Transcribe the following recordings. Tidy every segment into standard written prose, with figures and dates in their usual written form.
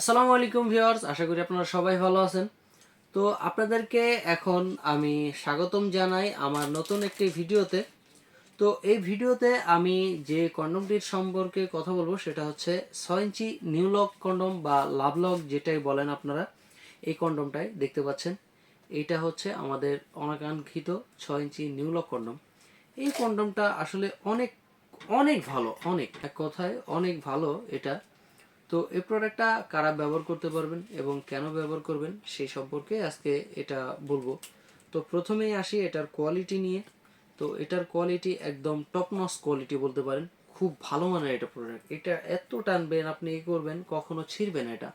আসসালামু আলাইকুম ভিউয়ার্স, আশা করি আপনারা সবাই ভালো আছেন। তো আপনাদেরকে এখন আমি স্বাগতম জানাই আমার নতুন একটি ভিডিওতে। তো এই ভিডিওতে আমি যে কন্ডমটির সম্পর্কে কথা বলবো সেটা হচ্ছে 6 ইঞ্চি নিউ লক কন্ডম বা লাভ লক যেটাই বলেন আপনারা। এই কন্ডমটাই দেখতে পাচ্ছেন, এইটা হচ্ছে আমাদের অনাকাঙ্ক্ষিত 6 ইঞ্চি নিউ লক কন্ডম। এই কন্ডমটা আসলে অনেক অনেক ভালো, অনেক এক কথায় অনেক ভালো এটা। তো এই প্রোডাক্টটা কারা ব্যবহার করতে পারবেন এবং কেন ব্যবহার করবেন সেই সম্পর্কে আজকে এটা বলবো। তো প্রথমেই আসি এটার কোয়ালিটি নিয়ে। তো এটার কোয়ালিটি একদম টপ নচ কোয়ালিটি বলতে পারেন, খুব ভালো মানের এটা প্রোডাক্ট। এটা এত টানবেন আপনি করবেন কখনো ছিঁড়বে না।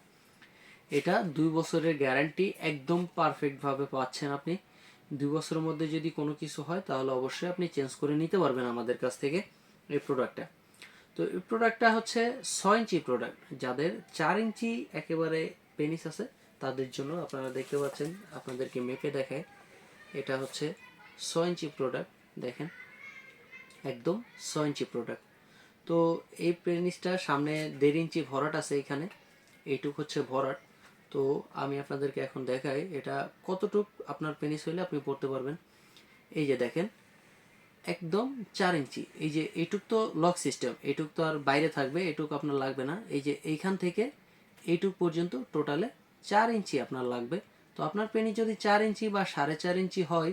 এটা 2 বছরের গ্যারান্টি একদম পারফেক্টভাবে পাচ্ছেন আপনি। 2 বছরের মধ্যে যদি কোনো কিছু হয় তাহলে অবশ্যই আপনি চেঞ্জ করে নিতে পারবেন আমাদের কাছ থেকে এই প্রোডাক্টটা। তো এই প্রোডাক্টটা হচ্ছে 6 ইঞ্চি প্রোডাক্ট। যাদের 4 ইঞ্চি একেবারে পেনিস আছে তাদের জন্য আপনারা দেখতে পাচ্ছেন, আপনাদেরকে মেপে দেখায়। এটা হচ্ছে 6 ইঞ্চি প্রোডাক্ট, দেখেন একদম 6 ইঞ্চি প্রোডাক্ট। তো এই পেনিসটা সামনে 1.5 ইঞ্চি ভরাট আছে এখানে, এইটুক হচ্ছে ভরাট। তো আমি আপনাদেরকে এখন দেখাই এটা কতটুক আপনার পেনিস হইলে আপনি পড়তে পারবেন। এই যে দেখেন একদম 4 ইঞ্চি। এই যে এইটুক তো লক সিস্টেম, এইটুক তো আর বাইরে থাকবে, এইটুক আপনার লাগবে না। এই যে এইখান থেকে এইটুক পর্যন্ত টোটালে 4 ইঞ্চি আপনার লাগবে। তো আপনার পেনি যদি 4 ইঞ্চি বা 4.5 ইঞ্চি হয়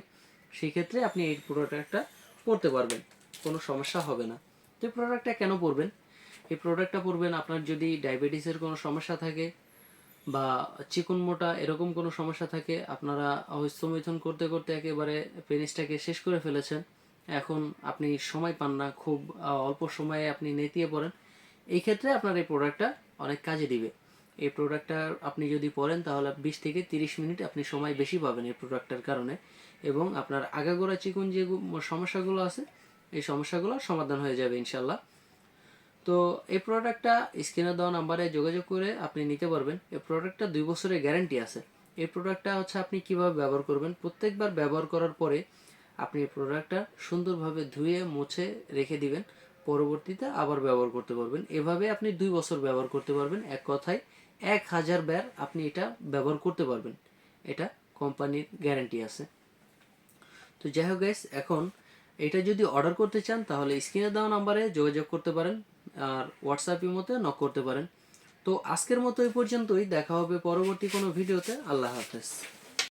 সেক্ষেত্রে আপনি এই প্রোডাক্টটা পরতে পারবেন, কোনো সমস্যা হবে না। তো এই প্রোডাক্টটা কেন পরবেন? এই প্রোডাক্টটা পরবেন আপনার যদি ডায়াবেটিসের কোনো সমস্যা থাকে বা চিকন মোটা এরকম কোনো সমস্যা থাকে, আপনারা হস্তমৈথুন করতে করতে একেবারে পেনিসটাকে শেষ করে ফেলেছেন, এখন আপনি সময় পান না, খুব অল্প সময়ে আপনি নেতিয়ে পড়েন, এই ক্ষেত্রে আপনার এই প্রোডাক্টটা অনেক কাজে দিবে। এই প্রোডাক্টটা আপনি যদি পরেন তাহলে 20 থেকে 30 মিনিট আপনি সময় বেশি পাবেন এই প্রোডাক্টটার কারণে, এবং আপনার আগাগোড়া চিকন যে সমস্যাগুলো আছে এই সমস্যাগুলো সমাধান হয়ে যাবে ইনশাল্লাহ। তো এই প্রোডাক্টটা স্ক্রিনে দেওয়া নাম্বারে যোগাযোগ করে আপনি নিতে পারবেন। এই প্রোডাক্টটা 2 বছরের গ্যারান্টি আছে। এই প্রোডাক্টটা হচ্ছে আপনি কিভাবে ব্যবহার করবেন, প্রত্যেকবার ব্যবহার করার পরে আপনি এই প্রোডাক্টটা সুন্দরভাবে ধুয়ে মুছে রেখে দিবেন, পরবর্তীতে আবার ব্যবহার করতে পারবেন। এভাবে আপনি 2 বছর ব্যবহার করতে পারবেন। এক কথায় 1000 বার আপনি এটা ব্যবহার করতে পারবেন, এটা কোম্পানির গ্যারান্টি আছে। তো যাই হোক গাইস, এখন এটা যদি অর্ডার করতে চান তাহলে স্ক্রিনে দেওয়া নাম্বারে যোগাযোগ করতে পারেন, আর হোয়াটসঅ্যাপের মতো নক করতে পারেন। তো আজকের মতো এই পর্যন্তই, দেখা হবে পরবর্তী কোনো ভিডিওতে। আল্লাহ হাফেজ।